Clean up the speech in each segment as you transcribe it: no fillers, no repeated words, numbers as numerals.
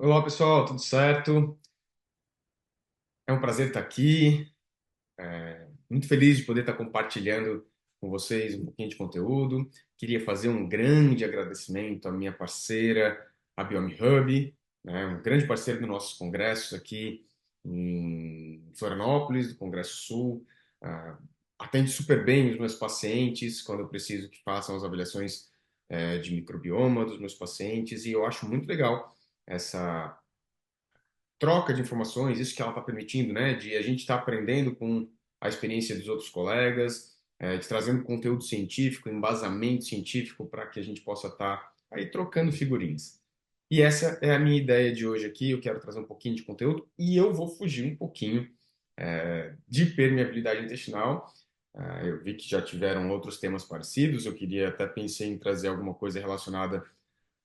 Olá pessoal, tudo certo? É um prazer estar aqui. Muito feliz de poder estar compartilhando com vocês um pouquinho de conteúdo. Queria fazer um grande agradecimento à minha parceira, a Biomi Hub, né, um grande parceiro dos nossos congressos aqui em Florianópolis, do Congresso Sul. Ah, Atende super bem os meus pacientes quando eu preciso que façam as avaliações de microbioma dos meus pacientes e eu acho muito legal essa troca de informações, isso que ela está permitindo, né? De a gente estar aprendendo com a experiência dos outros colegas, de trazendo conteúdo científico, embasamento científico para que a gente possa estar aí trocando figurinhas. E essa é a minha ideia de hoje aqui. Eu quero trazer um pouquinho de conteúdo e eu vou fugir um pouquinho de permeabilidade intestinal. Eu vi que já tiveram outros temas parecidos. Eu queria até pensei em trazer alguma coisa relacionada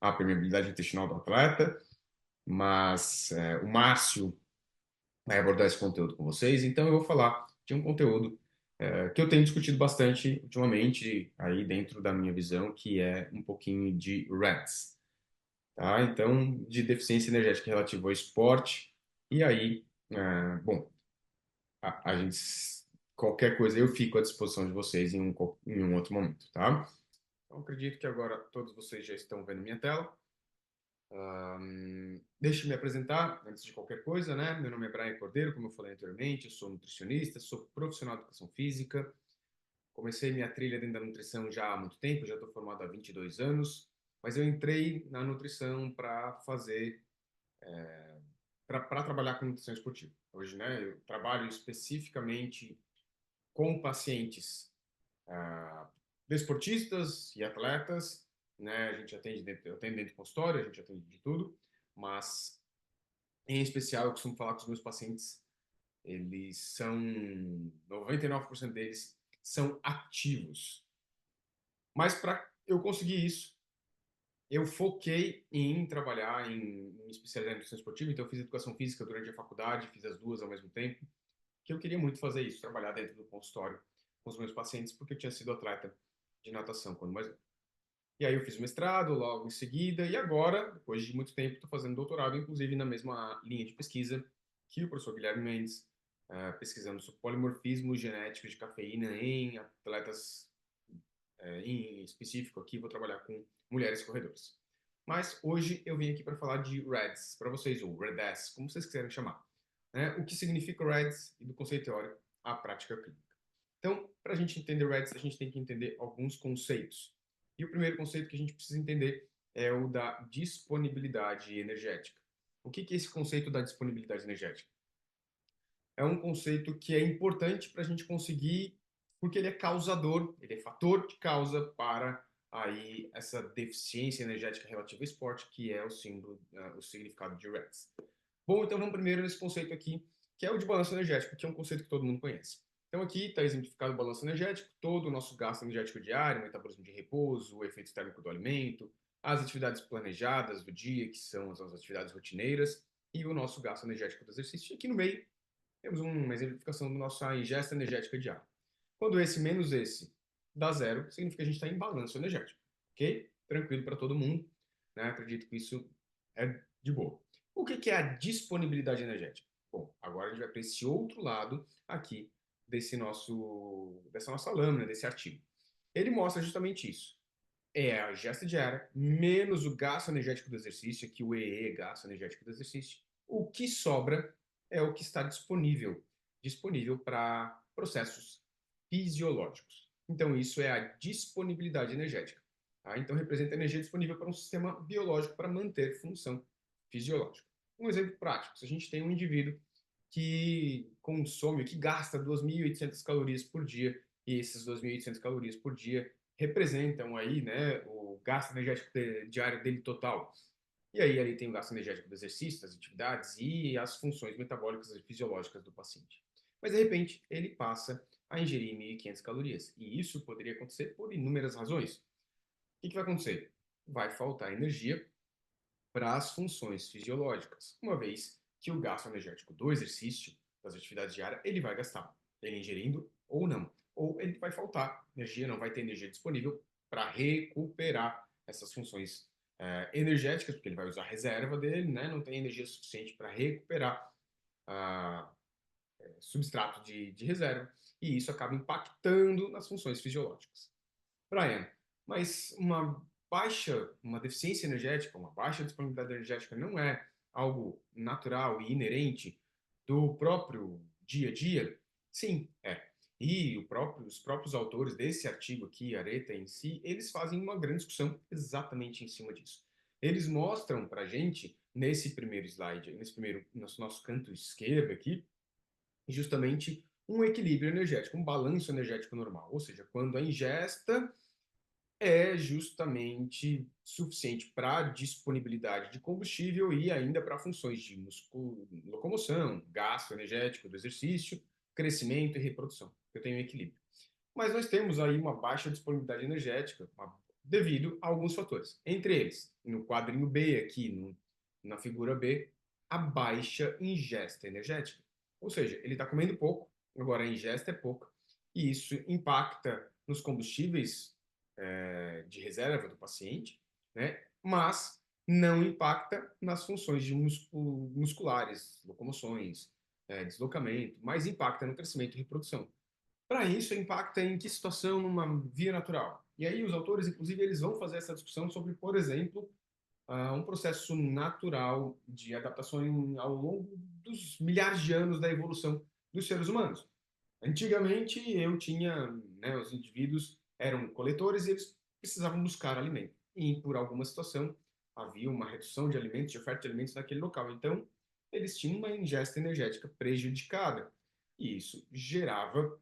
à permeabilidade intestinal do atleta, mas o Márcio vai abordar esse conteúdo com vocês. Então, eu vou falar de um conteúdo que eu tenho discutido bastante ultimamente, aí dentro da minha visão, que é um pouquinho de REDS, tá? Então, de deficiência energética relativa ao esporte. E aí, bom, a gente, qualquer coisa eu fico à disposição de vocês em um outro momento, tá? Então, acredito que agora todos vocês já estão vendo minha tela. Deixa eu me apresentar antes de qualquer coisa, né? Meu nome é Brian Cordeiro, como eu falei anteriormente, eu sou nutricionista, sou profissional de educação física. Comecei minha trilha dentro da nutrição já há muito tempo, já estou formado há 22 anos, mas eu entrei na nutrição para fazer, para trabalhar com nutrição esportiva. Hoje, né, eu trabalho especificamente com pacientes ah, desportistas e atletas, né? A gente atende dentro, eu atendo dentro do consultório, a gente atende de tudo, mas em especial, eu costumo falar com os meus pacientes, eles são, 99% deles são ativos. Mas para eu conseguir isso, eu foquei em trabalhar em especializar em nutrição esportiva, então eu fiz educação física durante a faculdade, fiz as duas ao mesmo tempo, que eu queria muito fazer isso, trabalhar dentro do consultório com os meus pacientes, porque eu tinha sido atleta de natação quando mais novo. E aí eu fiz o mestrado logo em seguida, e agora, depois de muito tempo, estou fazendo doutorado, inclusive na mesma linha de pesquisa que o professor Guilherme Mendes, pesquisando sobre polimorfismo genético de cafeína em atletas, em específico aqui, vou trabalhar com mulheres corredoras. Mas hoje eu vim aqui para falar de REDS, para vocês, ou REDS, como vocês quiserem chamar. Né? O que significa REDS e do conceito teórico à prática clínica. Então, para a gente entender REDS, a gente tem que entender alguns conceitos. E o primeiro conceito que a gente precisa entender é o da disponibilidade energética. O que é esse conceito da disponibilidade energética? É um conceito que é importante para a gente conseguir, porque ele é causador, ele é fator de causa para aí essa deficiência energética relativa ao esporte, que é o símbolo, o significado de REDS. Bom, então vamos primeiro nesse conceito aqui, que é o de balanço energético, que é um conceito que todo mundo conhece. Então aqui está exemplificado o balanço energético, todo o nosso gasto energético diário, o metabolismo de repouso, o efeito térmico do alimento, as atividades planejadas do dia, que são as atividades rotineiras, e o nosso gasto energético do exercício. E aqui no meio temos uma exemplificação da nossa ingesta energética diária. Quando esse menos esse dá zero, significa que a gente está em balanço energético, ok? Tranquilo para todo mundo, né? Acredito que isso é de boa. O que é a disponibilidade energética? Bom, agora a gente vai para esse outro lado aqui dessa nossa lâmina, desse artigo. Ele mostra justamente isso. É a ingesta diária menos o gasto energético do exercício, aqui o EE, gasto energético do exercício. O que sobra é o que está disponível para processos fisiológicos. Então, isso é a disponibilidade energética. Tá? Então, representa energia disponível para um sistema biológico para manter função fisiológica. Um exemplo prático: se a gente tem um indivíduo que consome, que gasta 2.800 calorias por dia, e essas 2.800 calorias por dia representam aí, né, o gasto energético diário dele total. E aí ali tem o gasto energético do exercício, das atividades e as funções metabólicas e fisiológicas do paciente. Mas de repente ele passa a ingerir 1.500 calorias. E isso poderia acontecer por inúmeras razões. O que vai acontecer? Vai faltar energia para as funções fisiológicas, uma vez que o gasto energético do exercício, das atividades diárias, ele vai gastar, ele ingerindo ou não. Ou ele vai faltar energia, não vai ter energia disponível para recuperar essas funções energéticas, porque ele vai usar a reserva dele, né? Não tem energia suficiente para recuperar a substrato de reserva, e isso acaba impactando nas funções fisiológicas. Brian, mas uma deficiência energética, uma baixa disponibilidade energética não é algo natural e inerente do próprio dia a dia? Sim, é. E os próprios autores desse artigo aqui, Areta em si, eles fazem uma grande discussão exatamente em cima disso. Eles mostram para a gente, nesse primeiro slide, nosso canto esquerdo aqui, justamente um equilíbrio energético, um balanço energético normal. Ou seja, quando a ingesta é justamente suficiente para disponibilidade de combustível e ainda para funções de locomoção, gasto energético do exercício, crescimento e reprodução. Eu tenho um equilíbrio. Mas nós temos aí uma baixa disponibilidade energética devido a alguns fatores. Entre eles, no quadrinho B aqui, na figura B, a baixa ingesta energética. Ou seja, ele está comendo pouco, agora a ingesta é pouca, e isso impacta nos combustíveis de reserva do paciente, né? Mas não impacta nas funções de musculares, locomoções, deslocamento, mas impacta no crescimento e reprodução. Para isso, impacta em que situação numa via natural? E aí os autores, inclusive, eles vão fazer essa discussão sobre, por exemplo, um processo natural de adaptação ao longo dos milhares de anos da evolução dos seres humanos. Antigamente, os indivíduos eram coletores e eles precisavam buscar alimento. E, por alguma situação, havia uma redução de alimentos, de oferta de alimentos naquele local. Então, eles tinham uma ingesta energética prejudicada. E isso gerava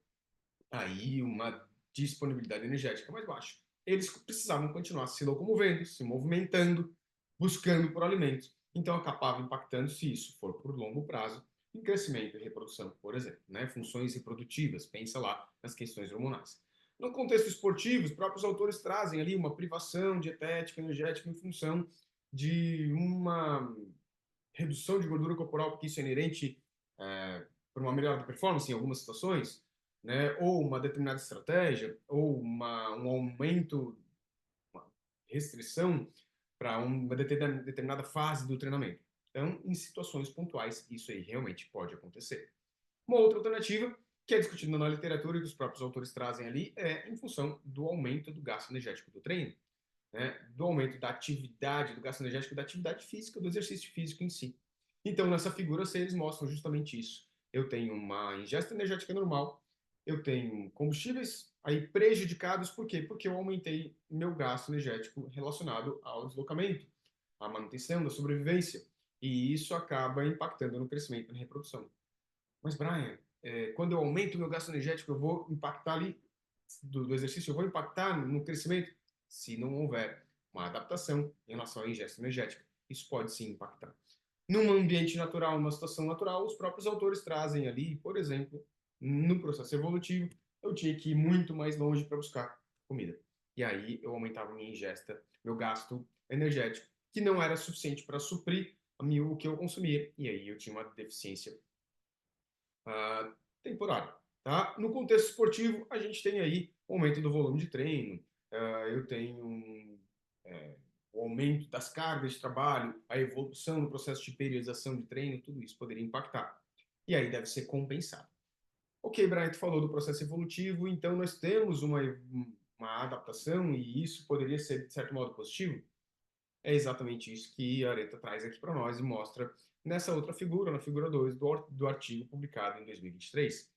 aí uma disponibilidade energética mais baixa. Eles precisavam continuar se locomovendo, se movimentando, buscando por alimentos. Então, acabava impactando, se isso for por longo prazo, em crescimento e reprodução, por exemplo, né? Funções reprodutivas, pensa lá nas questões hormonais. No contexto esportivo, os próprios autores trazem ali uma privação dietética, energética em função de uma redução de gordura corporal, porque isso é inerente para uma melhora da performance em algumas situações, né? Ou uma determinada estratégia, ou um aumento, uma restrição para uma determinada fase do treinamento. Então, em situações pontuais, isso aí realmente pode acontecer. Uma outra alternativa, que é discutida na literatura e que os próprios autores trazem ali, é em função do aumento do gasto energético do treino, né? Do aumento da atividade, do gasto energético, da atividade física, do exercício físico em si. Então, nessa figura C, eles mostram justamente isso. Eu tenho uma ingesta energética normal, eu tenho combustíveis aí prejudicados, por quê? Porque eu aumentei meu gasto energético relacionado ao deslocamento, à manutenção, da sobrevivência, e isso acaba impactando no crescimento e na reprodução. Mas, Brian, quando eu aumento o meu gasto energético, eu vou impactar ali do exercício, eu vou impactar no crescimento? Se não houver uma adaptação em relação à ingesta energética, isso pode sim impactar. Num ambiente natural, numa situação natural, os próprios autores trazem ali, por exemplo, no processo evolutivo, eu tinha que ir muito mais longe para buscar comida. E aí eu aumentava minha ingesta, meu gasto energético, que não era suficiente para suprir o que eu consumia. E aí eu tinha uma deficiência temporária. Tá? No contexto esportivo, a gente tem aí o aumento do volume de treino, eu tenho o aumento das cargas de trabalho, a evolução no processo de periodização de treino, tudo isso poderia impactar. E aí deve ser compensado. Ok, Brian, tu falou do processo evolutivo, então nós temos uma adaptação e isso poderia ser, de certo modo, positivo? É exatamente isso que a Areta traz aqui para nós e mostra nessa outra figura, na figura 2 do artigo publicado em 2023. E 23.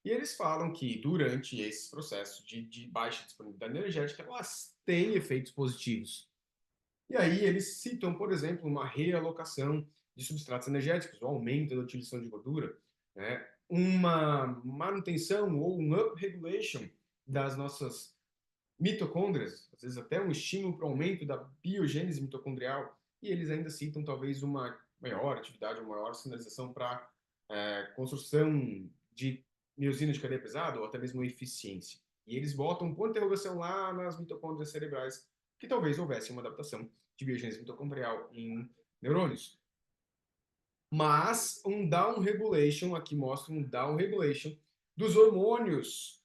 E eles falam que durante esses processos de baixa disponibilidade energética, elas têm efeitos positivos. E aí eles citam, por exemplo, uma realocação de substratos energéticos, o aumento da utilização de gordura, né? Uma manutenção ou um upregulation das nossas mitocôndrias, às vezes até um estímulo para o aumento da biogênese mitocondrial, e eles ainda citam talvez uma maior atividade, uma maior sinalização para construção de miosina de cadeia pesada ou até mesmo eficiência. E eles botam um ponto de interrogação lá nas mitocôndrias cerebrais, que talvez houvesse uma adaptação de biogênese mitocondrial em neurônios. Mas um down regulation, aqui mostra um down regulation dos hormônios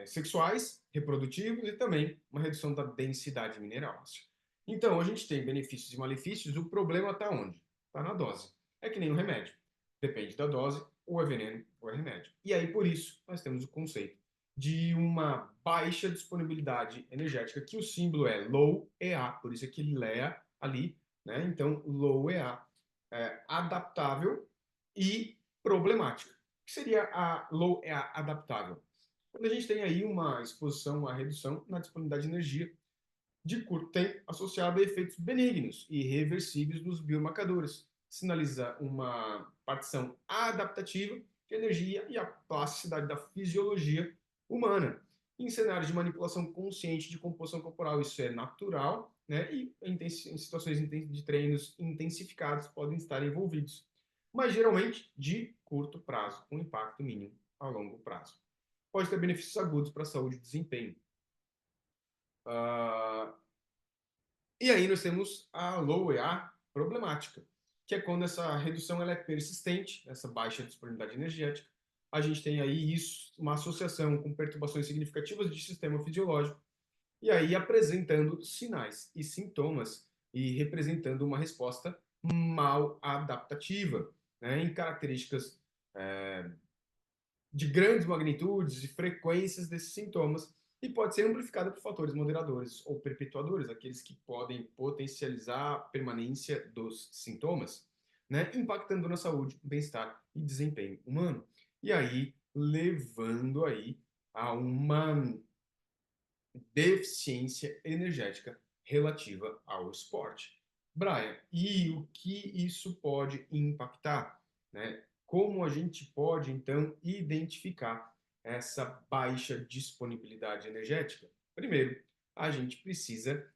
sexuais, reprodutivos e também uma redução da densidade mineral óssea. Então, a gente tem benefícios e malefícios, o problema está onde? Está na dose. É que nem um remédio. Depende da dose, ou é veneno ou é remédio. E aí, por isso, nós temos o conceito de uma baixa disponibilidade energética, que o símbolo é low EA, por isso é que LEA ali, né? Então, low EA é adaptável e problemática. O que seria a low EA adaptável? Quando a gente tem aí uma exposição, uma redução na disponibilidade de energia de curto tempo associada a efeitos benignos e reversíveis dos biomarcadores. Sinaliza uma partição adaptativa de energia e a plasticidade da fisiologia humana. Em cenários de manipulação consciente de composição corporal, isso é natural, né? E em situações de treinos intensificados podem estar envolvidos, mas geralmente de curto prazo, com impacto mínimo a longo prazo. Pode ter benefícios agudos para a saúde e desempenho. Uh, E aí nós temos a low EA problemática, que é quando essa redução ela é persistente, essa baixa disponibilidade energética. A gente tem aí isso, uma associação com perturbações significativas de sistema fisiológico, e aí apresentando sinais e sintomas e representando uma resposta mal adaptativa, né, em características de grandes magnitudes e frequências desses sintomas e pode ser amplificada por fatores moderadores ou perpetuadores, aqueles que podem potencializar a permanência dos sintomas, né, impactando na saúde, bem-estar e desempenho humano. E aí, levando aí a uma deficiência energética relativa ao esporte. Brian, e o que isso pode impactar, né? Como a gente pode, então, identificar essa baixa disponibilidade energética? Primeiro, a gente precisa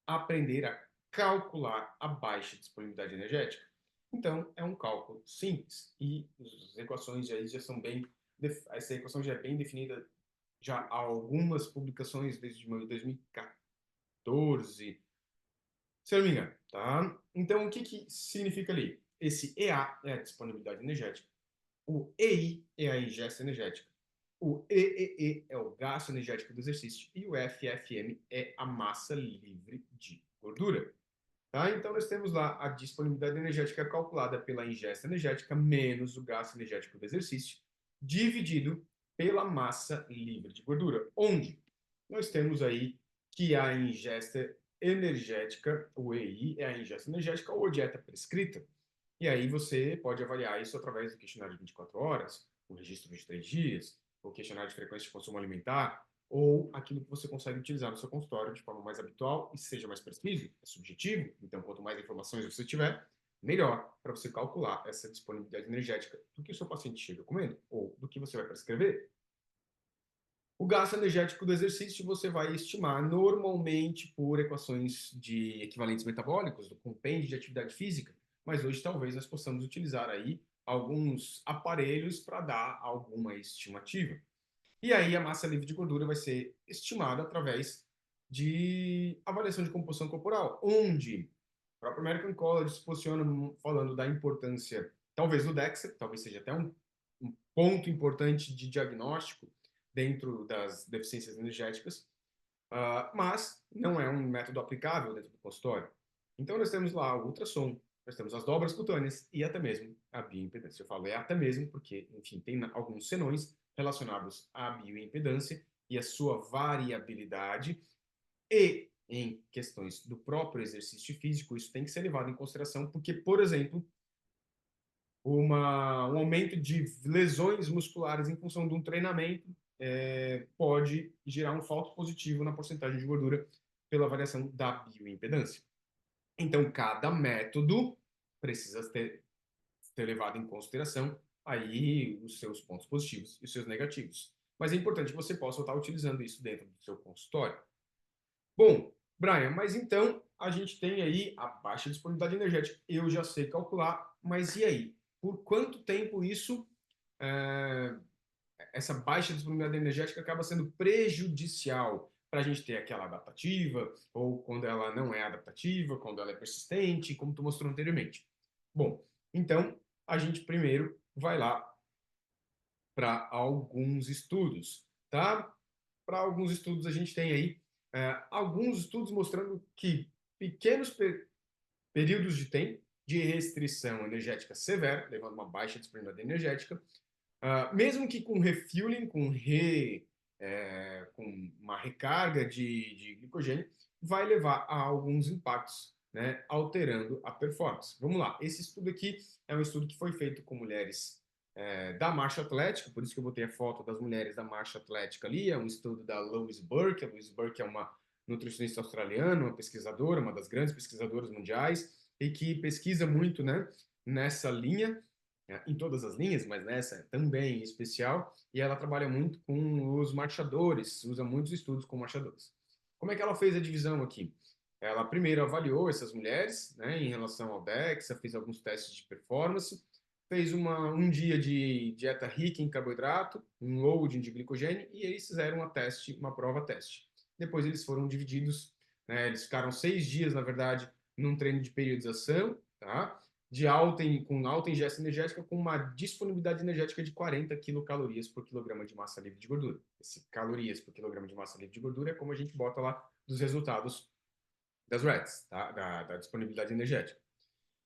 aprender a calcular a baixa disponibilidade energética. Então, é um cálculo simples e as equações aí já são bem... Essa equação já é bem definida já há algumas publicações desde 2014, se eu não me engano, tá? Então, o que que significa ali? Esse EA é a disponibilidade energética, o EI é a ingesta energética, o EEE é o gasto energético do exercício e o FFM é a massa livre de gordura. Tá? Então, nós temos lá a disponibilidade energética calculada pela ingesta energética menos o gasto energético do exercício, dividido pela massa livre de gordura, onde nós temos aí que a ingesta energética, o EI, é a ingesta energética ou dieta prescrita. E aí você pode avaliar isso através do questionário de 24 horas, o registro de 3 dias, o questionário de frequência de consumo alimentar, ou aquilo que você consegue utilizar no seu consultório de forma mais habitual e seja mais preciso, é subjetivo, então quanto mais informações você tiver, melhor para você calcular essa disponibilidade energética do que o seu paciente chega comendo, ou do que você vai prescrever. O gasto energético do exercício você vai estimar normalmente por equações de equivalentes metabólicos, do compêndio de atividade física, mas hoje talvez nós possamos utilizar aí alguns aparelhos para dar alguma estimativa. E aí a massa livre de gordura vai ser estimada através de avaliação de composição corporal, onde o próprio American College se posiciona falando da importância, talvez do DEXA, talvez seja até um ponto importante de diagnóstico dentro das deficiências energéticas, mas não é um método aplicável dentro do consultório. Então nós temos lá o ultrassom, nós temos as dobras cutâneas e até mesmo a bioimpedância. Eu falo é até mesmo porque, enfim, tem alguns senões relacionados à bioimpedância e a sua variabilidade e em questões do próprio exercício físico, isso tem que ser levado em consideração, porque, por exemplo, um aumento de lesões musculares em função de um treinamento pode gerar um falso positivo na porcentagem de gordura pela variação da bioimpedância. Então, cada método precisa ter levado em consideração aí os seus pontos positivos e os seus negativos. Mas é importante que você possa estar utilizando isso dentro do seu consultório. Bom, Brian, mas então a gente tem aí a baixa disponibilidade energética. Eu já sei calcular, mas e aí? Por quanto tempo isso, é, essa baixa disponibilidade energética acaba sendo prejudicial para a gente ter aquela adaptativa, ou quando ela não é adaptativa, quando ela é persistente, como tu mostrou anteriormente? Bom, então a gente primeiro vai lá para alguns estudos, tá? Para alguns estudos a gente tem aí alguns estudos mostrando que pequenos períodos de tempo de restrição energética severa, levando uma baixa disponibilidade energética, mesmo que com refueling, com uma recarga de glicogênio, vai levar a alguns impactos, né, alterando a performance. Vamos lá, esse estudo aqui é um estudo que foi feito com mulheres da marcha atlética, por isso que eu botei a foto das mulheres da marcha atlética ali, é um estudo da Louise Burke. A Louise Burke é uma nutricionista australiana, uma pesquisadora, uma das grandes pesquisadoras mundiais, e que pesquisa muito, né, nessa linha, em todas as linhas, mas nessa também em especial, e ela trabalha muito com os marchadores, usa muitos estudos com marchadores. Como é que ela fez a divisão aqui? Ela primeiro avaliou essas mulheres, né, em relação ao DEXA, fez alguns testes de performance, fez um dia de dieta rica em carboidrato, um loading de glicogênio, e eles fizeram uma prova teste. Depois eles foram divididos, né, eles ficaram 6 dias, na verdade, num treino de periodização, tá? Com alta ingesta energética, com uma disponibilidade energética de 40 quilocalorias por quilograma de massa livre de gordura. Esse calorias por quilograma de massa livre de gordura é como a gente bota lá dos resultados das RETs, tá? da disponibilidade energética.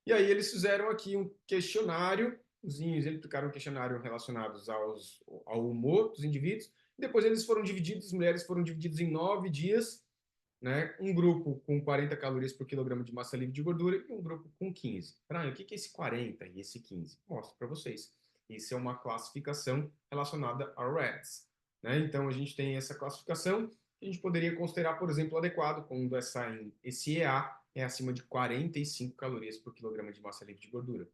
E aí eles fizeram aqui um questionário, eles aplicaram um questionário relacionados ao humor dos indivíduos, e depois eles foram divididos, as mulheres foram divididas em 9 dias, né? Um grupo com 40 calorias por quilograma de massa livre de gordura e um grupo com 15. Brian, o que é esse 40 e esse 15? Mostro para vocês. Isso é uma classificação relacionada a REDS, né? Então, a gente tem essa classificação que a gente poderia considerar, por exemplo, adequado, quando esse EA é acima de 45 calorias por quilograma de massa livre de gordura.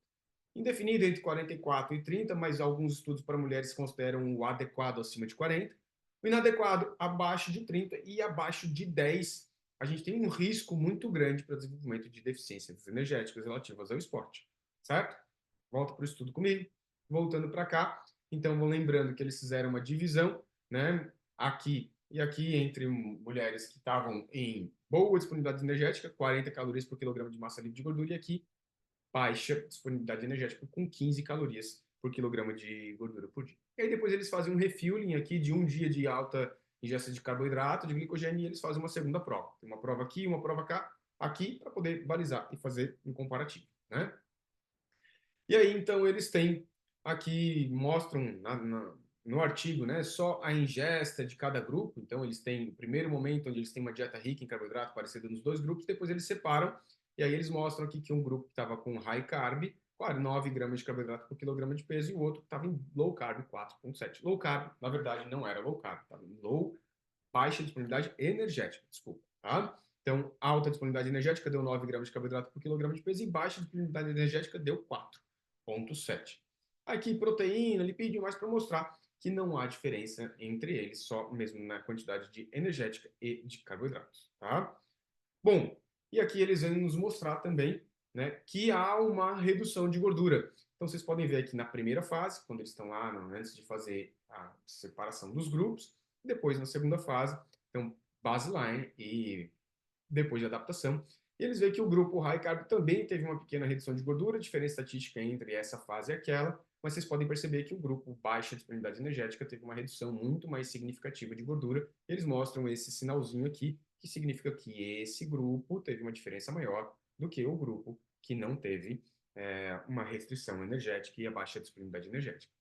Indefinido entre 44 e 30, mas alguns estudos para mulheres consideram o adequado acima de 40. O inadequado abaixo de 30 e abaixo de 10, a gente tem um risco muito grande para o desenvolvimento de deficiências energéticas relativas ao esporte, certo? Volta para o estudo comigo. Voltando para cá, então vou lembrando que eles fizeram uma divisão, né, aqui e aqui entre mulheres que estavam em boa disponibilidade energética, 40 calorias por quilograma de massa livre de gordura, e aqui baixa disponibilidade energética com 15 calorias por quilograma de gordura por dia. E aí depois eles fazem um refueling aqui de um dia de alta ingesta de carboidrato, de glicogênio, e eles fazem uma segunda prova. Tem uma prova aqui, uma prova cá, aqui, para poder balizar e fazer um comparativo, né? E aí, então, eles têm aqui, mostram no artigo, né, só a ingesta de cada grupo. Então, eles têm o primeiro momento onde eles têm uma dieta rica em carboidrato parecida nos dois grupos, depois eles separam, e aí eles mostram aqui que um grupo estava com high carb, 9 gramas de carboidrato por quilograma de peso, e o outro estava em low carb, 4,7. Low carb, na verdade, não era low carb, estava em baixa disponibilidade energética, desculpa, tá? Então, alta disponibilidade energética deu 9 gramas de carboidrato por quilograma de peso, e baixa disponibilidade energética deu 4,7. Aqui, proteína, lipídio, mais para mostrar que não há diferença entre eles, só mesmo na quantidade de energética e de carboidratos, tá? Bom, e aqui eles vêm nos mostrar também, né, que há uma redução de gordura. Então, vocês podem ver aqui na primeira fase, quando eles estão lá, antes de fazer a separação dos grupos, depois na segunda fase, então, baseline e depois de adaptação, e eles veem que o grupo high carb também teve uma pequena redução de gordura, diferença estatística entre essa fase e aquela, mas vocês podem perceber que o grupo baixa disponibilidade energética teve uma redução muito mais significativa de gordura. Eles mostram esse sinalzinho aqui, que significa que esse grupo teve uma diferença maior do que o grupo que não teve uma restrição energética e a baixa disponibilidade energética.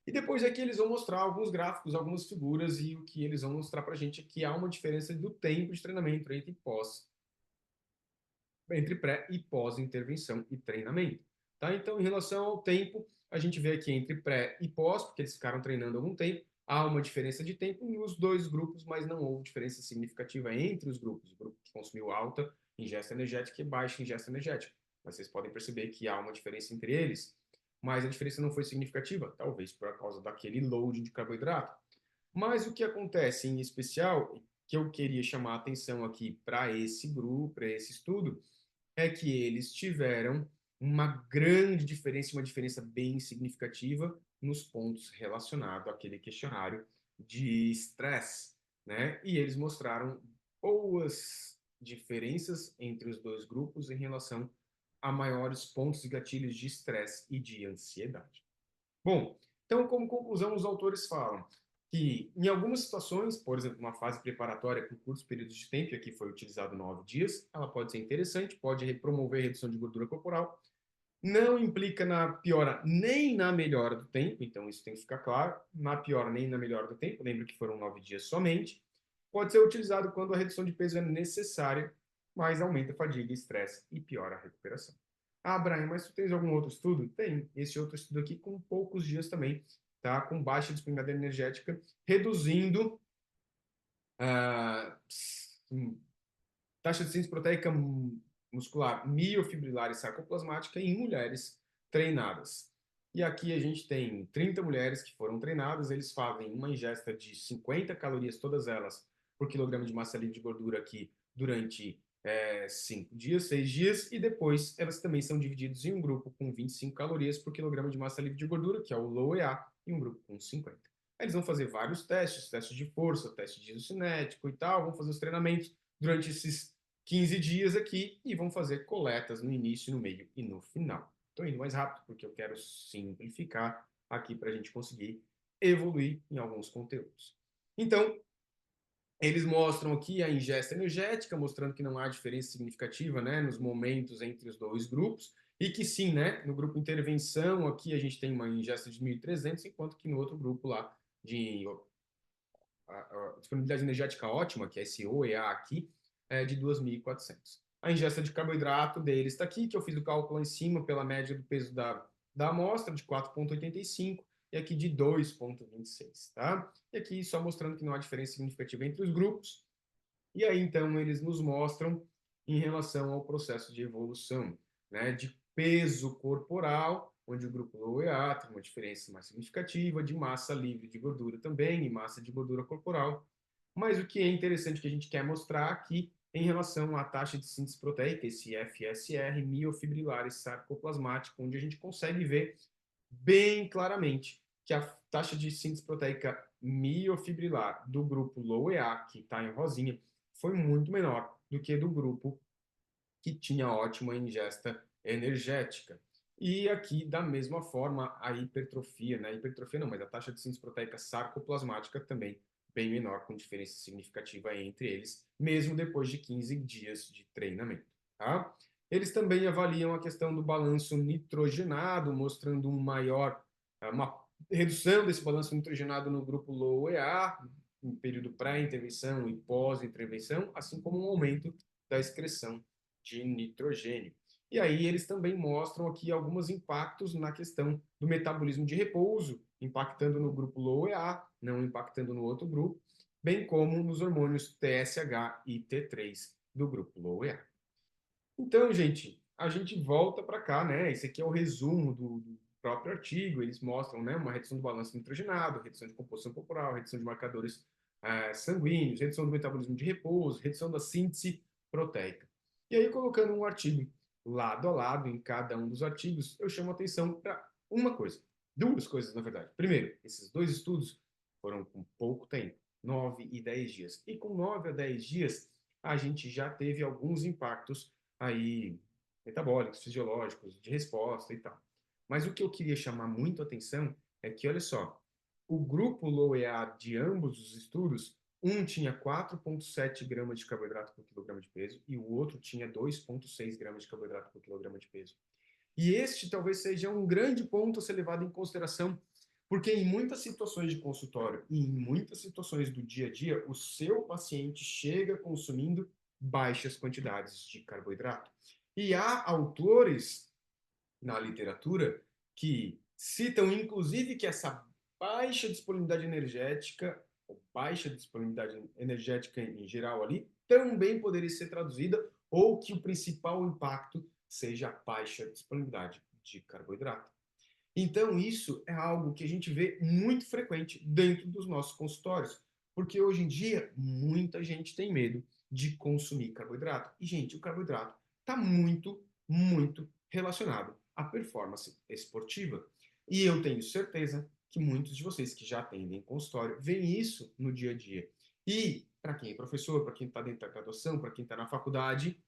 E depois aqui eles vão mostrar alguns gráficos, algumas figuras, e o que eles vão mostrar para a gente é que há uma diferença do tempo de treinamento entre pré e pós-intervenção e treinamento. Tá? Então, em relação ao tempo, a gente vê aqui entre pré e pós, porque eles ficaram treinando algum tempo, há uma diferença de tempo nos dois grupos, mas não houve diferença significativa entre os grupos. O grupo que consumiu alta ingesta energética e baixa ingesta energética. Mas vocês podem perceber que há uma diferença entre eles, mas a diferença não foi significativa, talvez por causa daquele load de carboidrato. Mas o que acontece em especial, que eu queria chamar a atenção aqui para esse grupo, para esse estudo, é que eles tiveram uma grande diferença, uma diferença bem significativa nos pontos relacionados àquele questionário de estresse, né? E eles mostraram boas diferenças entre os dois grupos em relação a maiores pontos e gatilhos de estresse e de ansiedade. Bom, então, como conclusão, os autores falam: que em algumas situações, por exemplo, uma fase preparatória por curtos períodos de tempo, e aqui foi utilizado 9 dias, ela pode ser interessante, pode promover a redução de gordura corporal, não implica na piora nem na melhora do tempo, então isso tem que ficar claro, na piora nem na melhora do tempo, lembra que foram 9 dias somente, pode ser utilizado quando a redução de peso é necessária, mas aumenta a fadiga, estresse e piora a recuperação. Ah, Brian, mas tu tens algum outro estudo? Tem, esse outro estudo aqui com poucos dias também, tá? Com baixa disponibilidade energética, reduzindo a taxa de síntese proteica muscular miofibrilar e sarcoplasmática em mulheres treinadas. E aqui a gente tem 30 mulheres que foram treinadas, eles fazem uma ingesta de 50 calorias, todas elas, por quilograma de massa livre de gordura aqui durante 5 dias, 6 dias, e depois elas também são divididas em um grupo com 25 calorias por quilograma de massa livre de gordura, que é o low EA, e um grupo com 50. Aí eles vão fazer vários testes, testes de força, teste de isocinético e tal, vão fazer os treinamentos durante esses 15 dias aqui e vão fazer coletas no início, no meio e no final. Estou indo mais rápido porque eu quero simplificar aqui para a gente conseguir evoluir em alguns conteúdos. Então, eles mostram aqui a ingesta energética, mostrando que não há diferença significativa, né, nos momentos entre os dois grupos, e que sim, né, no grupo intervenção aqui a gente tem uma ingesta de 1.300, enquanto que no outro grupo lá de a disponibilidade energética ótima, que é esse OEA aqui, é de 2.400. A ingesta de carboidrato deles está aqui, que eu fiz o cálculo lá em cima pela média do peso da amostra, de 4,85, e aqui de 2,26, tá? E aqui só mostrando que não há diferença significativa entre os grupos. E aí, então, eles nos mostram em relação ao processo de evolução, né, de peso corporal, onde o grupo OEA tem uma diferença mais significativa, de massa livre de gordura também, e massa de gordura corporal. Mas o que é interessante que a gente quer mostrar aqui em relação à taxa de síntese proteica, esse FSR, miofibrilar e sarcoplasmático, onde a gente consegue ver bem claramente que a taxa de síntese proteica miofibrilar do grupo low EA, que está em rosinha, foi muito menor do que do grupo que tinha ótima ingesta energética. E aqui, da mesma forma, a hipertrofia, né? Hipertrofia não, mas a taxa de síntese proteica sarcoplasmática também bem menor, com diferença significativa entre eles, mesmo depois de 15 dias de treinamento, tá? Eles também avaliam a questão do balanço nitrogenado, mostrando uma redução desse balanço nitrogenado no grupo low EA, no período pré-intervenção e pós-intervenção, assim como um aumento da excreção de nitrogênio. E aí eles também mostram aqui alguns impactos na questão do metabolismo de repouso, impactando no grupo low EA, não impactando no outro grupo, bem como nos hormônios TSH e T3 do grupo low EA. Então, gente, a gente volta para cá, né? Esse aqui é o resumo do próprio artigo. Eles mostram, né, uma redução do balanço nitrogenado, redução de composição corporal, redução de marcadores sanguíneos, redução do metabolismo de repouso, redução da síntese proteica. E aí, colocando um artigo lado a lado em cada um dos artigos, eu chamo a atenção para uma coisa, duas coisas, na verdade. Primeiro, esses dois estudos foram com pouco tempo, 9 e 10 dias. E com 9 a 10 dias, a gente já teve alguns impactos aí metabólicos, fisiológicos, de resposta e tal. Mas o que eu queria chamar muito a atenção é que, olha só, o grupo low EA de ambos os estudos, um tinha 4,7 gramas de carboidrato por quilograma de peso e o outro tinha 2,6 gramas de carboidrato por quilograma de peso. E este talvez seja um grande ponto a ser levado em consideração, porque em muitas situações de consultório e em muitas situações do dia a dia, o seu paciente chega consumindo baixas quantidades de carboidrato. E há autores na literatura que citam, inclusive, que essa baixa disponibilidade energética, ou baixa disponibilidade energética em geral ali, também poderia ser traduzida, ou que o principal impacto seja a baixa disponibilidade de carboidrato. Então, isso é algo que a gente vê muito frequente dentro dos nossos consultórios, porque hoje em dia muita gente tem medo de consumir carboidrato. E, gente, o carboidrato está muito, muito relacionado à performance esportiva. E eu tenho certeza que muitos de vocês que já atendem consultório veem isso no dia a dia. E, para quem é professor, para quem está dentro da graduação, para quem está na faculdade,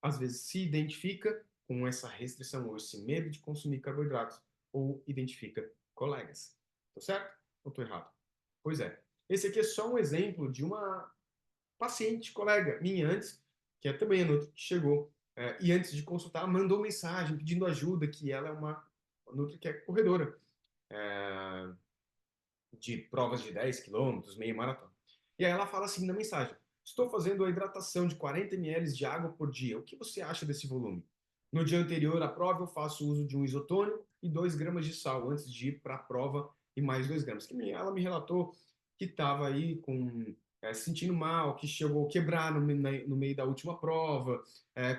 às vezes se identifica com essa restrição ou esse medo de consumir carboidratos ou identifica colegas. Tô certo ou tô errado? Pois é. Esse aqui é só um exemplo de uma paciente, colega minha antes, que é também a Nutri, que chegou e antes de consultar, mandou mensagem pedindo ajuda, que ela é uma Nutri que é corredora é, de provas de 10 quilômetros, meia maratona. E aí ela fala assim na mensagem: estou fazendo a hidratação de 40 ml de água por dia. O que você acha desse volume? No dia anterior à prova, eu faço uso de um isotônico e 2 gramas de sal antes de ir para a prova e mais 2 gramas. Ela me relatou que estava aí se sentindo mal, que chegou a quebrar no meio da última prova,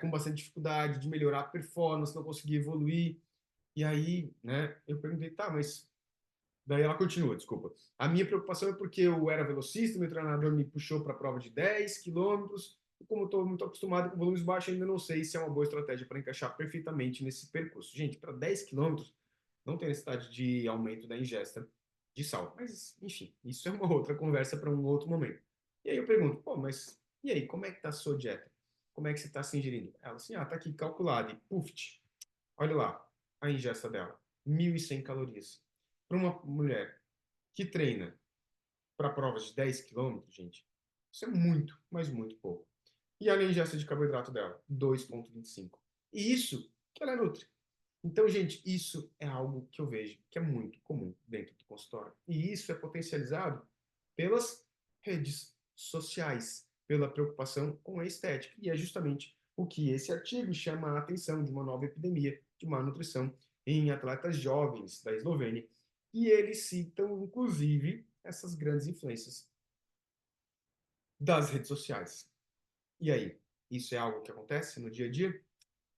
com bastante dificuldade de melhorar a performance, não conseguia evoluir. E aí, né, eu perguntei, tá, mas daí ela continua, desculpa. A minha preocupação é porque eu era velocista, meu treinador me puxou para a prova de 10 quilômetros, e como eu estou muito acostumado com volumes baixos, ainda não sei se é uma boa estratégia para encaixar perfeitamente nesse percurso. Gente, para 10 quilômetros, não tem necessidade de aumento da ingesta de sal. Mas, enfim, isso é uma outra conversa para um outro momento. E aí eu pergunto, pô, mas e aí, como é que está a sua dieta? Como é que você está se ingerindo? Ela assim, tá aqui calculado, e puft, olha lá, a ingesta dela, 1.100 calorias. Para uma mulher que treina para provas de 10 quilômetros, gente, isso é muito, mas muito pouco. E a ingesta de carboidrato dela, 2,25. E isso que ela é nutri. Então, gente, isso é algo que eu vejo que é muito comum dentro do consultório. E isso é potencializado pelas redes sociais, pela preocupação com a estética. E é justamente o que esse artigo chama a atenção de uma nova epidemia de má nutrição em atletas jovens da Eslovênia. E eles citam, inclusive, essas grandes influências das redes sociais. E aí, isso é algo que acontece no dia a dia?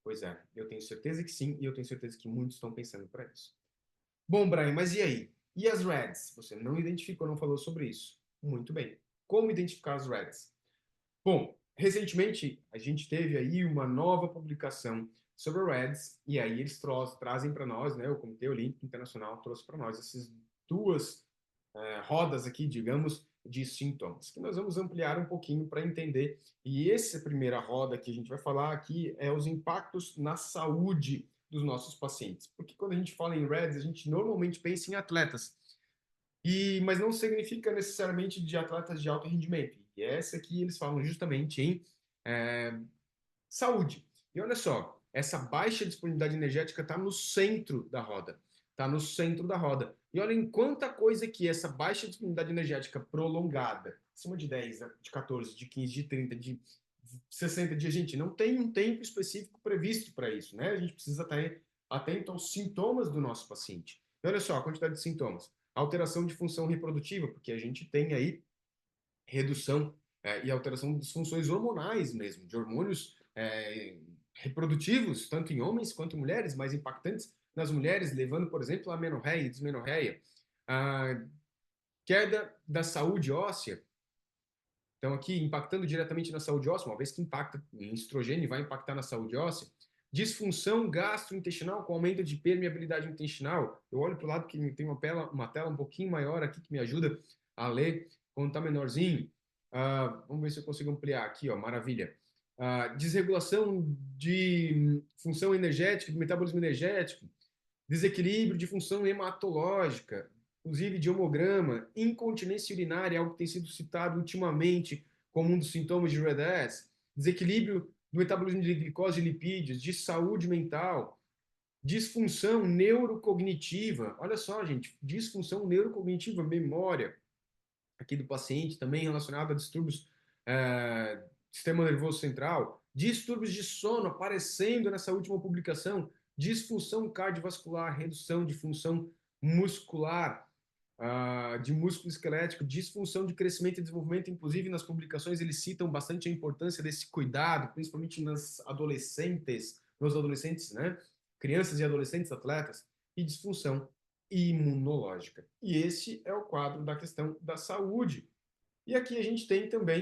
Pois é, eu tenho certeza que sim, e eu tenho certeza que muitos estão pensando para isso. Bom, Brian, mas e aí? E as REDs? Você não identificou, não falou sobre isso. Muito bem. Como identificar as REDs? Bom, recentemente a gente teve aí uma nova publicação sobre REDs, e aí eles trazem para nós, né, o Comitê Olímpico Internacional trouxe para nós essas duas rodas aqui, digamos, de sintomas, que nós vamos ampliar um pouquinho para entender. E essa primeira roda que a gente vai falar aqui é os impactos na saúde dos nossos pacientes. Porque quando a gente fala em REDs, a gente normalmente pensa em atletas, mas não significa necessariamente de atletas de alto rendimento. E essa aqui eles falam justamente em é, saúde. E olha só, essa baixa disponibilidade energética está no centro da roda. Está no centro da roda. E olha em quanta coisa que essa baixa disponibilidade energética prolongada, acima de 10, de 14, de 15, de 30, de 60 dias, gente, não tem um tempo específico previsto para isso, né? A gente precisa estar atento aos sintomas do nosso paciente. E olha só a quantidade de sintomas. Alteração de função reprodutiva, porque a gente tem aí redução e alteração das funções hormonais mesmo, de hormônios reprodutivos, tanto em homens quanto em mulheres, mais impactantes nas mulheres, levando, por exemplo, a menorreia e dismenorreia. A queda da saúde óssea, então aqui impactando diretamente na saúde óssea, uma vez que impacta em estrogênio, vai impactar na saúde óssea. Disfunção gastrointestinal com aumento de permeabilidade intestinal. Eu olho para o lado que tem uma tela um pouquinho maior aqui que me ajuda a ler quando está menorzinho. Vamos ver se eu consigo ampliar aqui, ó, maravilha. Desregulação de função energética, de metabolismo energético, desequilíbrio de função hematológica, inclusive de hemograma, incontinência urinária, algo que tem sido citado ultimamente como um dos sintomas de RED-S, desequilíbrio do metabolismo de glicose e lipídios, de saúde mental, disfunção neurocognitiva. Olha só, gente, disfunção neurocognitiva, memória aqui do paciente, também relacionada a distúrbios sistema nervoso central, distúrbios de sono aparecendo nessa última publicação, disfunção cardiovascular, redução de função muscular, de músculo esquelético, disfunção de crescimento e desenvolvimento, inclusive nas publicações eles citam bastante a importância desse cuidado, principalmente nos adolescentes, né? Crianças e adolescentes atletas, e disfunção imunológica. E esse é o quadro da questão da saúde. E aqui a gente tem também,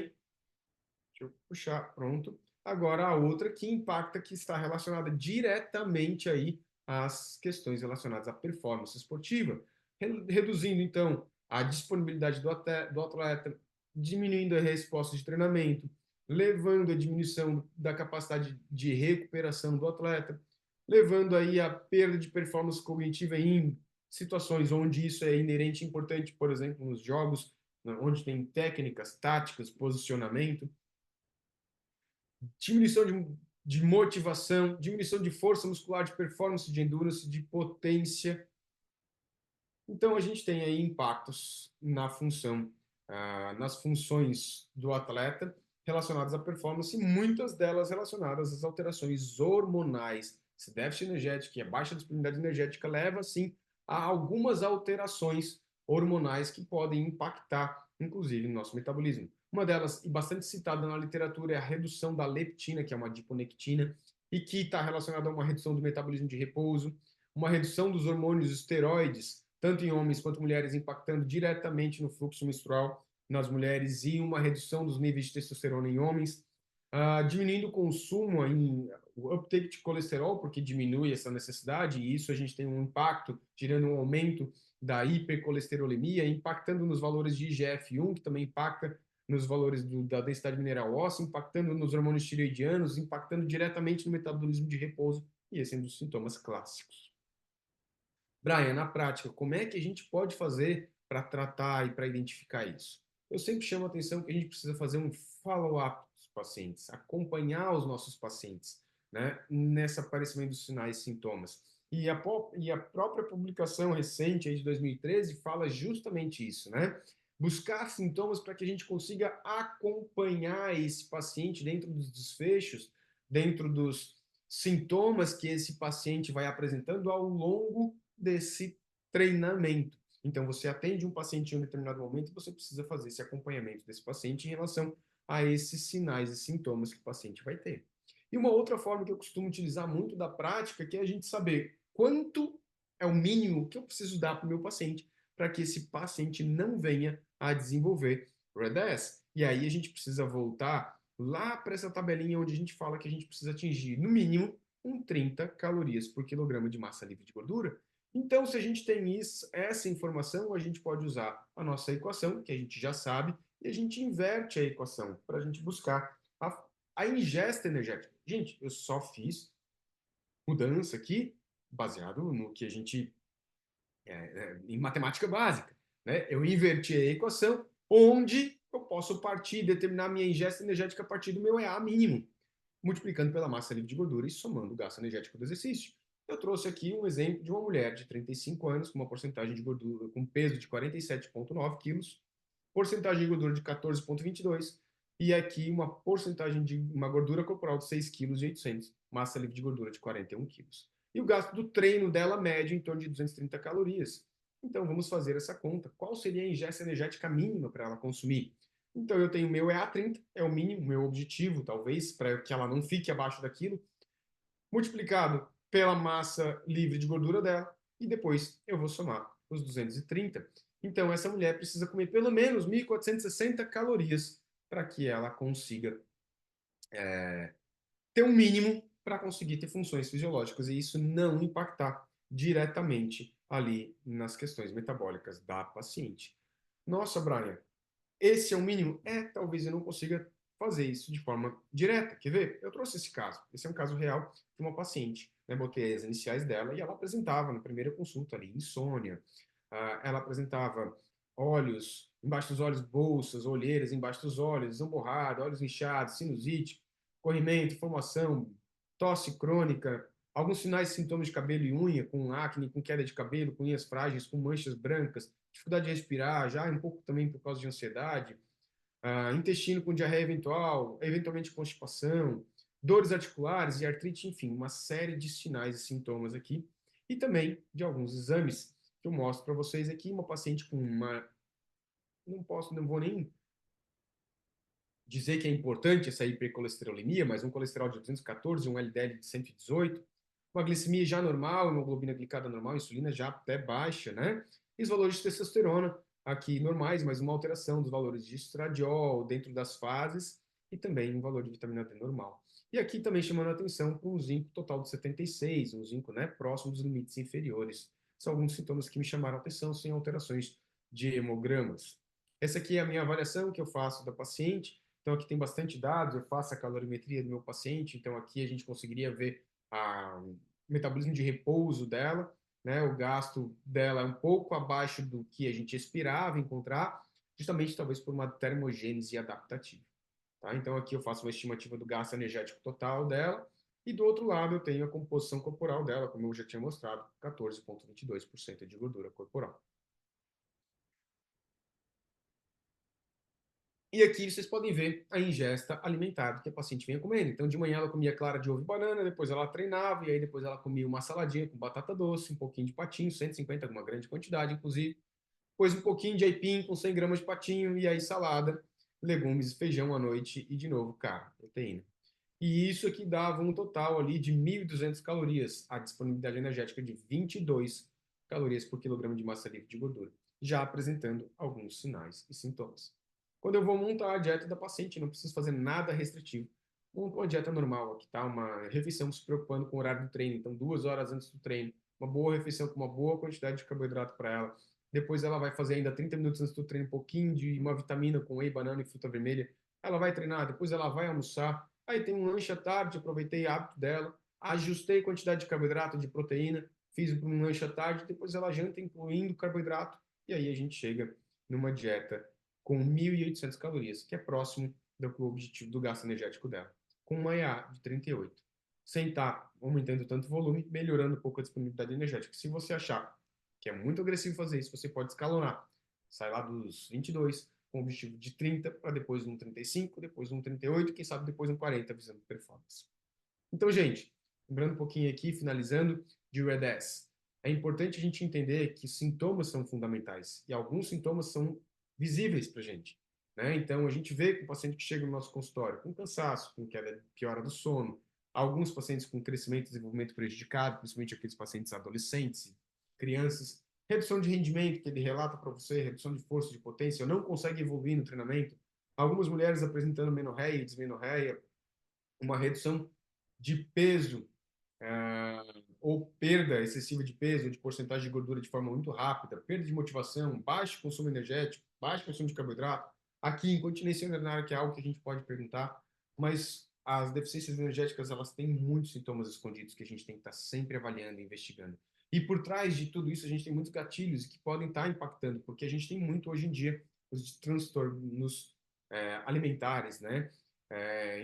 deixa eu puxar, pronto, agora a outra que impacta, que está relacionada diretamente aí às questões relacionadas à performance esportiva, reduzindo então a disponibilidade do atleta, diminuindo a resposta de treinamento, levando a diminuição da capacidade de recuperação do atleta, levando aí a perda de performance cognitiva em situações onde isso é inerente e importante, por exemplo, nos jogos né, onde tem técnicas, táticas, posicionamento, diminuição de motivação, diminuição de força muscular, de performance, de endurance, de potência. Então, a gente tem aí impactos na função, nas funções do atleta relacionadas à performance, muitas delas relacionadas às alterações hormonais. Esse déficit energético e a baixa disponibilidade energética leva, sim, a algumas alterações hormonais que podem impactar, inclusive, no nosso metabolismo. Uma delas, e bastante citada na literatura, é a redução da leptina, que é uma adiponectina, e que está relacionada a uma redução do metabolismo de repouso, uma redução dos hormônios esteroides, tanto em homens quanto mulheres, impactando diretamente no fluxo menstrual nas mulheres e uma redução dos níveis de testosterona em homens, diminuindo o consumo, o uptake de colesterol, porque diminui essa necessidade, e isso a gente tem um impacto, tirando um aumento da hipercolesterolemia, impactando nos valores de IGF-1, que também impacta nos valores da densidade mineral óssea, impactando nos hormônios tireoidianos, impactando diretamente no metabolismo de repouso, e esse é um dos sintomas clássicos. Brian, na prática, como é que a gente pode fazer para tratar e para identificar isso? Eu sempre chamo a atenção que a gente precisa fazer um follow-up dos pacientes, acompanhar os nossos pacientes, né, nesse aparecimento dos sinais e sintomas. E a própria publicação recente aí de 2013 fala justamente isso, né? Buscar sintomas para que a gente consiga acompanhar esse paciente dentro dos desfechos, dentro dos sintomas que esse paciente vai apresentando ao longo desse treinamento. Então, você atende um paciente em um determinado momento e você precisa fazer esse acompanhamento desse paciente em relação a esses sinais e sintomas que o paciente vai ter. E uma outra forma que eu costumo utilizar muito da prática, que é a gente saber quanto é o mínimo que eu preciso dar para o meu paciente para que esse paciente não venha a desenvolver RED-S. E aí a gente precisa voltar lá para essa tabelinha onde a gente fala que a gente precisa atingir, no mínimo, 30 calorias por quilograma de massa livre de gordura. Então, se a gente tem essa informação, a gente pode usar a nossa equação, que a gente já sabe, e a gente inverte a equação para a gente buscar a ingesta energética. Gente, eu só fiz mudança aqui baseado no que a gente em matemática básica, né? Eu inverti a equação onde eu posso partir, determinar minha ingesta energética a partir do meu EA mínimo, multiplicando pela massa livre de gordura e somando o gasto energético do exercício. Eu trouxe aqui um exemplo de uma mulher de 35 anos com uma porcentagem de gordura, com peso de 47,9 quilos, porcentagem de gordura de 14,22 e aqui uma porcentagem de uma gordura corporal de 6,8 kg, massa livre de gordura de 41 quilos. E o gasto do treino dela médio em torno de 230 calorias. Então vamos fazer essa conta. Qual seria a ingesta energética mínima para ela consumir? Então eu tenho o meu EA30, é o mínimo, meu objetivo, talvez, para que ela não fique abaixo daquilo, multiplicado pela massa livre de gordura dela, e depois eu vou somar os 230. Então, essa mulher precisa comer pelo menos 1.460 calorias para que ela consiga ter um mínimo para conseguir ter funções fisiológicas e isso não impactar diretamente ali nas questões metabólicas da paciente. Nossa, Brian, esse é o mínimo? Talvez eu não consiga fazer isso de forma direta. Quer ver? Eu trouxe esse caso. Esse é um caso real de uma paciente. Né? Botei as iniciais dela e ela apresentava na primeira consulta ali insônia. Ela apresentava olhos, embaixo dos olhos, bolsas, olheiras embaixo dos olhos, emborrada, olhos inchados, sinusite, corrimento, inflamação, tosse crônica, alguns sinais e sintomas de cabelo e unha, com acne, com queda de cabelo, com unhas frágeis, com manchas brancas, dificuldade de respirar, já um pouco também por causa de ansiedade, intestino com diarreia eventual, eventualmente constipação, dores articulares e artrite, enfim, uma série de sinais e sintomas aqui, e também de alguns exames que eu mostro para vocês aqui, uma paciente com uma, não vou nem dizer que é importante essa hipercolesterolemia, mas um colesterol de 214, um LDL de 118, uma glicemia já normal, hemoglobina glicada normal, insulina já até baixa, né? E os valores de testosterona aqui normais, mas uma alteração dos valores de estradiol dentro das fases e também um valor de vitamina D normal. E aqui também chamando a atenção para um zinco total de 76, um zinco, né, próximo dos limites inferiores. São alguns sintomas que me chamaram a atenção sem alterações de hemogramas. Essa aqui é a minha avaliação que eu faço da paciente. Então, aqui tem bastante dados, eu faço a calorimetria do meu paciente, então aqui a gente conseguiria ver o metabolismo de repouso dela, né? O gasto dela é um pouco abaixo do que a gente esperava encontrar, justamente talvez por uma termogênese adaptativa. Tá? Então, aqui eu faço uma estimativa do gasto energético total dela, e do outro lado eu tenho a composição corporal dela, como eu já tinha mostrado, 14,22% de gordura corporal. E aqui vocês podem ver a ingesta alimentar que a paciente vinha comendo. Então, de manhã ela comia clara de ovo e banana, depois ela treinava, e aí depois ela comia uma saladinha com batata doce, um pouquinho de patinho, 150, uma grande quantidade, inclusive. Depois um pouquinho de aipim com 100 gramas de patinho, e aí salada, legumes, feijão à noite e, de novo, carne, proteína. E isso aqui dava um total ali de 1.200 calorias, a disponibilidade energética de 22 calorias por quilograma de massa livre de gordura, já apresentando alguns sinais e sintomas. Quando eu vou montar a dieta da paciente, não preciso fazer nada restritivo. Monto uma dieta normal, aqui tá uma refeição se preocupando com o horário do treino, então 2 horas antes do treino, uma boa refeição com uma boa quantidade de carboidrato para ela. Depois ela vai fazer ainda 30 minutos antes do treino um pouquinho de uma vitamina com whey, banana e fruta vermelha. Ela vai treinar, depois ela vai almoçar. Aí tem um lanche à tarde, aproveitei o hábito dela, ajustei a quantidade de carboidrato, de proteína, fiz um lanche à tarde, depois ela janta incluindo carboidrato, e aí a gente chega numa dieta com 1.800 calorias, que é próximo do objetivo do gasto energético dela, com uma EA de 38, sem estar aumentando tanto o volume, melhorando um pouco a disponibilidade energética. Se você achar que é muito agressivo fazer isso, você pode escalonar. Sai lá dos 22, com o objetivo de 30, para depois um 35, depois um 38, quem sabe depois um 40, visando performance. Então, gente, lembrando um pouquinho aqui, finalizando, de RED-S. É importante a gente entender que sintomas são fundamentais, e alguns sintomas são visíveis para a gente. Né? Então, a gente vê que o paciente que chega no nosso consultório com cansaço, com queda, piora do sono, alguns pacientes com crescimento e desenvolvimento prejudicado, principalmente aqueles pacientes adolescentes, crianças, redução de rendimento, que ele relata para você, redução de força, de potência, não consegue evoluir no treinamento, algumas mulheres apresentando menorreia e desmenorreia, uma redução de peso ou perda excessiva de peso, de porcentagem de gordura de forma muito rápida, perda de motivação, baixo consumo energético, baixo consumo de carboidrato. Aqui, incontinência urinária, que é algo que a gente pode perguntar, mas as deficiências energéticas, elas têm muitos sintomas escondidos que a gente tem que estar sempre avaliando e investigando. E por trás de tudo isso, a gente tem muitos gatilhos que podem estar impactando, porque a gente tem muito hoje em dia os transtornos alimentares, né?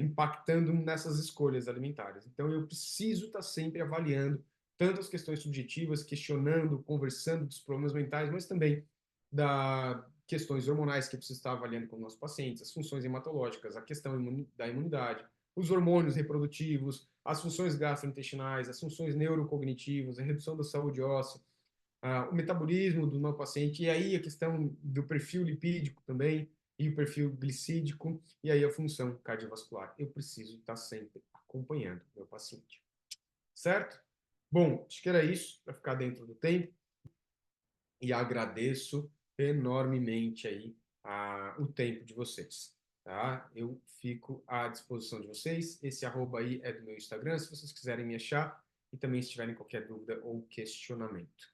Impactando nessas escolhas alimentares. Então, eu preciso estar sempre avaliando tanto as questões subjetivas, questionando, conversando dos problemas mentais, mas também das questões hormonais que eu preciso estar avaliando com os nossos pacientes, as funções hematológicas, a questão da imunidade, os hormônios reprodutivos, as funções gastrointestinais, as funções neurocognitivas, a redução da saúde óssea, o metabolismo do meu paciente, e aí a questão do perfil lipídico também, e o perfil glicídico, e aí a função cardiovascular. Eu preciso estar sempre acompanhando o meu paciente. Certo? Bom, acho que era isso, para ficar dentro do tempo, e agradeço enormemente aí o tempo de vocês. Tá? Eu fico à disposição de vocês. Esse arroba aí é do meu Instagram, se vocês quiserem me achar, e também se tiverem qualquer dúvida ou questionamento.